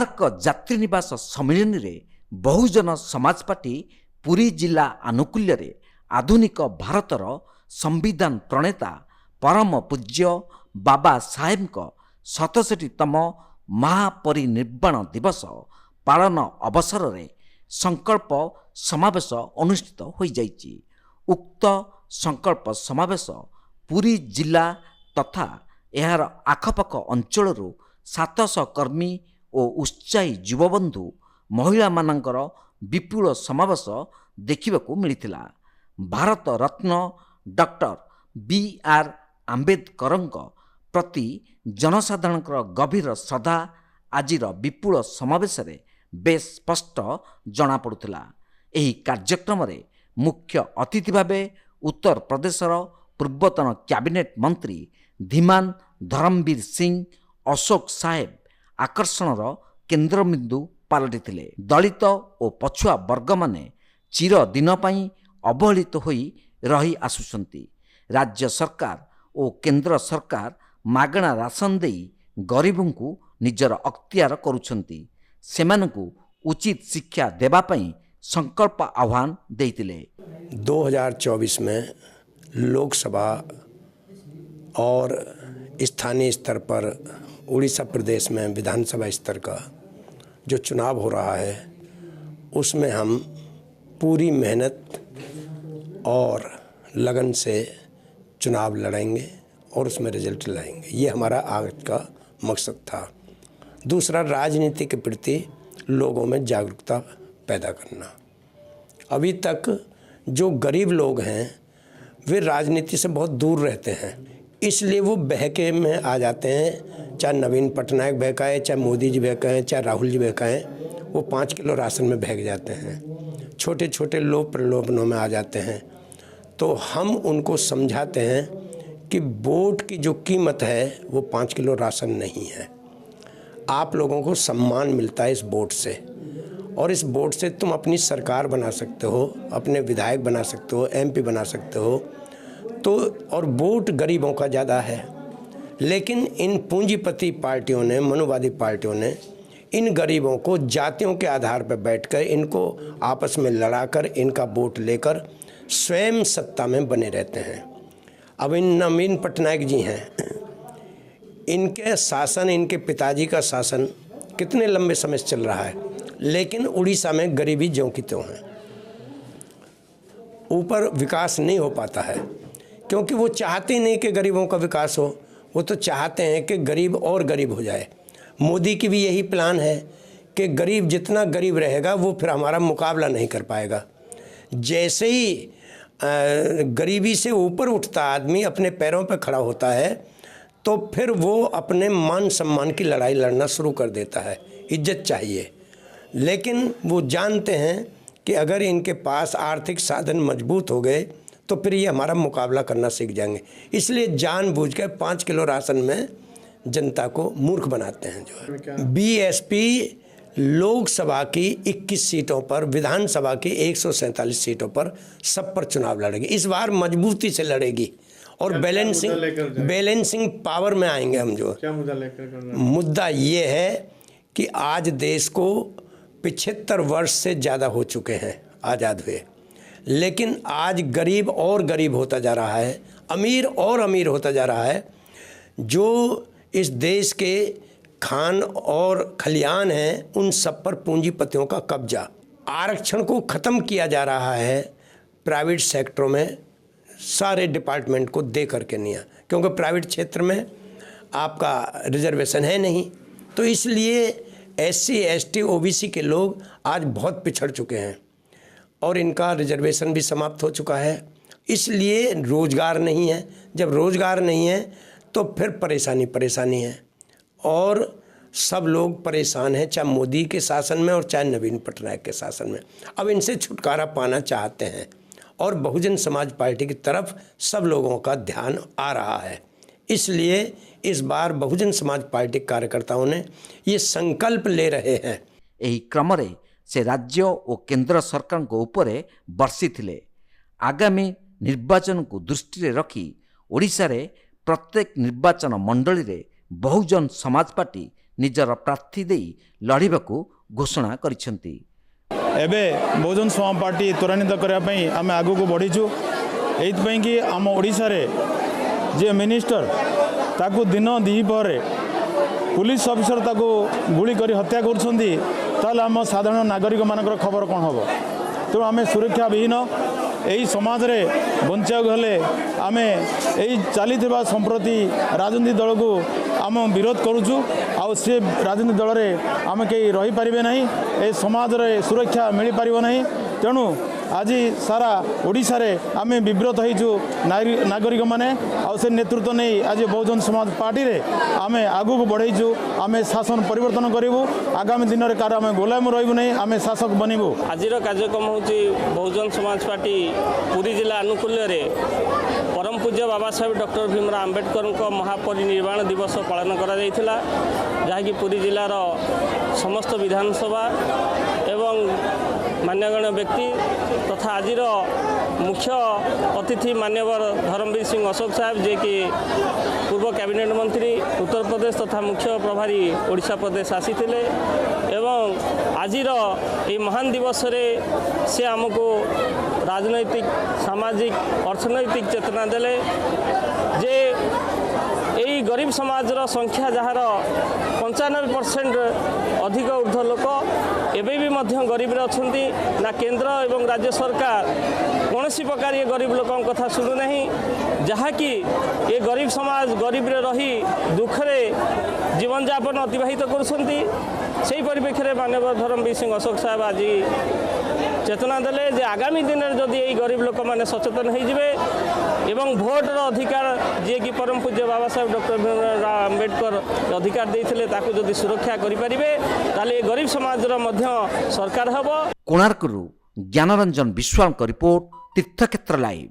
कोणार्क यात्री निवास सम्मिलन रे बहुजन समाज पार्टी पुरी जिला आनुकूल्य रे आधुनिक भारतर संविधान प्रणेता परम पूज्य बाबा साहेब को 67तम महापरिनिर्वाण दिवस पालन अवसर रे संकल्प समावेश अनुष्ठित हो जाइछि। उक्त संकल्प समावेश पुरी जिला तथा यार आखपाख अंचल 700 कर्मी और उत्साही युवबंधु महिला मानकर विपुल समावेश देखिबाकू मिलिथिला। Bharat Ratna doctor B R. आंबेडकर प्रति जनसाधारण गभीर श्रद्धा आजिर विपुल समावेश रे बेस स्पष्ट जना पड़ुथिला। एही कार्यक्रम रे मुख्य अतिथि भावे उत्तर प्रदेशर पूर्वतन कैबिनेट मंत्री धीमान धर्मवीर सिंह अशोक साहेब आकर्षणर केन्द्रबिंदु पालटिथिले। दलित और पछुआ वर्ग माने चिर दिन पई अवहेलित होई रही आसुछंती। राज्य सरकार और केंद्र सरकार मागणा राशन देई गरीबों को निजर अख्तियार करुछंती। सेमानकु उचित शिक्षा देबा पई संकल्प आह्वान देइतिले। 2024 में लोकसभा और स्थानीय स्तर पर उड़ीसा प्रदेश में विधानसभा स्तर का जो चुनाव हो रहा है उसमें हम पूरी मेहनत और लगन से चुनाव लड़ेंगे और उसमें रिजल्ट लाएंगे। ये हमारा आज का मकसद था। दूसरा, राजनीति के प्रति लोगों में जागरूकता पैदा करना। अभी तक जो गरीब लोग हैं वे राजनीति से बहुत दूर रहते हैं, इसलिए वो बहके में आ जाते हैं। चाहे नवीन पटनायक बहकाए, चाहे मोदी जी बहकाएँ, चाहे राहुल जी बहकाएँ, वो 5 किलो राशन में बहक जाते हैं। छोटे छोटे लोभ प्रलोभनों में आ जाते हैं। तो हम उनको समझाते हैं कि वोट की जो कीमत है वो 5 किलो राशन नहीं है। आप लोगों को सम्मान मिलता है इस वोट से, और इस वोट से तुम अपनी सरकार बना सकते हो, अपने विधायक बना सकते हो, एमपी बना सकते हो। तो और वोट गरीबों का ज़्यादा है, लेकिन इन पूंजीपति पार्टियों ने, मनुवादी पार्टियों ने इन गरीबों को जातियों के आधार पर बैठकर इनको आपस में लड़ाकर इनका वोट लेकर स्वयं सत्ता में बने रहते हैं। अब इन नवीन पटनायक जी हैं, इनके शासन, इनके पिताजी का शासन कितने लंबे समय से चल रहा है, लेकिन उड़ीसा में गरीबी ज्यों की त्यों है। ऊपर विकास नहीं हो पाता है क्योंकि वो चाहते नहीं कि गरीबों का विकास हो, वो तो चाहते हैं कि गरीब और गरीब हो जाए। मोदी की भी यही प्लान है कि गरीब जितना गरीब रहेगा वो फिर हमारा मुकाबला नहीं कर पाएगा। जैसे ही गरीबी से ऊपर उठता आदमी, अपने पैरों पर खड़ा होता है, तो फिर वो अपने मान सम्मान की लड़ाई लड़ना शुरू कर देता है। इज्जत चाहिए, लेकिन वो जानते हैं कि अगर इनके पास आर्थिक साधन मजबूत हो गए तो फिर ये हमारा मुकाबला करना सीख जाएंगे। इसलिए जानबूझकर 5 किलो राशन में जनता को मूर्ख बनाते हैं। जो है बीएसपी लोकसभा की 21 सीटों पर, विधानसभा की 147 सीटों पर सब पर चुनाव लड़ेगी। इस बार मजबूती से लड़ेगी और बैलेंसिंग पावर में आएंगे हम। जो क्या मुद्दा लेकर करना? मुद्दा ये है कि आज देश को 75 वर्ष से ज़्यादा हो चुके हैं आज़ाद हुए, लेकिन आज गरीब और गरीब होता जा रहा है, अमीर और अमीर होता जा रहा है। जो इस देश के खान और खलियान हैं उन सब पर पूंजीपतियों का कब्जा। आरक्षण को ख़त्म किया जा रहा है प्राइवेट सेक्टरों में, सारे डिपार्टमेंट को दे करके नहीं है, क्योंकि प्राइवेट क्षेत्र में आपका रिजर्वेशन है नहीं। तो इसलिए SC ST OBC के लोग आज बहुत पिछड़ चुके हैं और इनका रिजर्वेशन भी समाप्त हो चुका है। इसलिए रोज़गार नहीं है। जब रोज़गार नहीं है तो फिर परेशानी है, और सब लोग परेशान हैं, चाहे मोदी के शासन में और चाहे नवीन पटनायक के शासन में। अब इनसे छुटकारा पाना चाहते हैं और बहुजन समाज पार्टी की तरफ सब लोगों का ध्यान आ रहा है। इसलिए इस बार बहुजन समाज पार्टी कार्यकर्ताओं ने ये संकल्प ले रहे हैं। एही क्रम रे से राज्य और केंद्र सरकार को ऊपर बर्षि थिले। आगामी निर्वाचन को दृष्टि रखी ओडिशा रे प्रत्येक निर्वाचन मंडली रे बहुजन समाज पार्टी ନିଜର ପ୍ରାର୍ଥୀ ଦେଇ ଲଢ଼ିବାକୁ ଘୋଷଣା କରିଛନ୍ତି। ଏବେ ବହୁଜନ ସମାଜ ପାର୍ଟି ତ୍ୱରାନ୍ୱିତ କରିବା ପାଇଁ ଆମେ ଆଗକୁ ବଢ଼ିଛୁ। ଏଇଥିପାଇଁ କି ଆମ ଓଡ଼ିଶାରେ ଯେ ମିନିଷ୍ଟର ତାକୁ ଦିନ ଦ୍ୱିପହରେ ପୁଲିସ ଅଫିସର ତାକୁ ଗୁଳି କରି ହତ୍ୟା କରୁଛନ୍ତି, ତାହେଲେ ଆମ ସାଧାରଣ ନାଗରିକମାନଙ୍କର ଖବର କ'ଣ ହେବ? ତେଣୁ ଆମେ ସୁରକ୍ଷା ବିହୀନ ଏହି ସମାଜରେ ବଞ୍ଚିବାକୁ ହେଲେ ଆମେ ଏହି ଚାଲିଥିବା ସମ୍ପ୍ରତି ରାଜନୀତି ଦଳକୁ ଆମ ବିରୋଧ କରୁଛୁ। ଆଉ ସେ ରାଜନୀତି ଦଳରେ ଆମେ କେହି ରହିପାରିବେ ନାହିଁ, ଏ ସମାଜରେ ସୁରକ୍ଷା ମିଳିପାରିବ ନାହିଁ। ତେଣୁ ଆଜି ସାରା ଓଡ଼ିଶାରେ ଆମେ ବିବ୍ରତ ହେଇଛୁ ନାଗରିକମାନେ। ଆଉ ସେ ନେତୃତ୍ୱ ନେଇ ଆଜି ବହୁଜନ ସମାଜ ପାର୍ଟିରେ ଆମେ ଆଗକୁ ବଢ଼େଇଛୁ। ଆମେ ଶାସନ ପରିବର୍ତ୍ତନ କରିବୁ। ଆଗାମୀ ଦିନରେ କାହାର ଆମେ ଗୋଲାମ ରହିବୁ ନାହିଁ, ଆମେ ଶାସକ ବନିବୁ। ଆଜିର କାର୍ଯ୍ୟକ୍ରମ ହେଉଛି ବହୁଜନ ସମାଜ ପାର୍ଟି ପୁରୀ ଜିଲ୍ଲା ଆନୁକୂଲ୍ୟରେ ପରମ ପୂଜ୍ୟ ବାବା ସାହେବ ଡକ୍ଟର ଭୀମରାव ଆମ୍ବେଦକରଙ୍କ ମହାପରିନିର୍ବାଣ ଦିବସ ପାଳନ କରାଯାଇଥିଲା, ଯାହାକି ପୁରୀ ଜିଲ୍ଲାର ସମସ୍ତ ବିଧାନସଭା ଏବଂ ମାନ୍ୟଗଣ୍ୟ ବ୍ୟକ୍ତି ତଥା ଆଜିର ମୁଖ୍ୟ ଅତିଥି ମାନ୍ୟବର ଧର୍ମବୀର ସିଂ ଅଶୋକ ସାହେବ, ଯିଏକି ପୂର୍ବ କ୍ୟାବିନେଟ୍ ମନ୍ତ୍ରୀ ଉତ୍ତରପ୍ରଦେଶ ତଥା ମୁଖ୍ୟ ପ୍ରଭାରୀ ଓଡ଼ିଶା ପ୍ରଦେଶ ଆସିଥିଲେ। ଏବଂ ଆଜିର ଏହି ମହାନ ଦିବସରେ ସେ ଆମକୁ ରାଜନୈତିକ ସାମାଜିକ ଅର୍ଥନୈତିକ ଚେତନା ଦେଲେ ଯେ ଏହି ଗରିବ ସମାଜର ସଂଖ୍ୟା ଯାହାର 95% ଅଧିକ ଉର୍ଦ୍ଧ୍ୱ ଲୋକ ଏବେ ବି ମଧ୍ୟ ଗରିବରେ ଅଛନ୍ତି। ନା କେନ୍ଦ୍ର ଏବଂ ରାଜ୍ୟ ସରକାର କୌଣସି ପ୍ରକାର ଏ ଗରିବ ଲୋକଙ୍କ କଥା ଶୁଣୁନାହିଁ, ଯାହାକି ଏ ଗରିବ ସମାଜ ଗରିବରେ ରହି ଦୁଃଖରେ ଜୀବନଯାପନ ଅତିବାହିତ କରୁଛନ୍ତି। ସେହି ପରିପ୍ରେକ୍ଷୀରେ ମାନ୍ୟବର ଧର୍ମବୀର ସିଂ ଅଶୋକ ସାହେବ ଆଜି ଚେତନା ଦେଲେ ଯେ ଆଗାମୀ ଦିନରେ ଯଦି ଏହି ଗରିବ ଲୋକମାନେ ସଚେତନ ହୋଇଯିବେ ଏବଂ ଭୋଟର ଅଧିକାର ଯିଏକି ପରମ ପୂଜ୍ୟ ବାବା ସାହେବ ଡକ୍ଟର ଭୀମରାव ଆମ୍ବେଦକର ଅଧିକାର ଦେଇଥିଲେ ତାକୁ ଯଦି ସୁରକ୍ଷା କରିପାରିବେ, ତାହେଲେ ଏ ଗରିବ ସମାଜର ମଧ୍ୟ ସରକାର ହେବ। କୋଣାର୍କରୁ ଜ୍ଞାନରଞ୍ଜନ ବିଶ୍ୱାଳଙ୍କ ରିପୋର୍ଟ, ତୀର୍ଥକ୍ଷେତ୍ର ଲାଇଭ୍।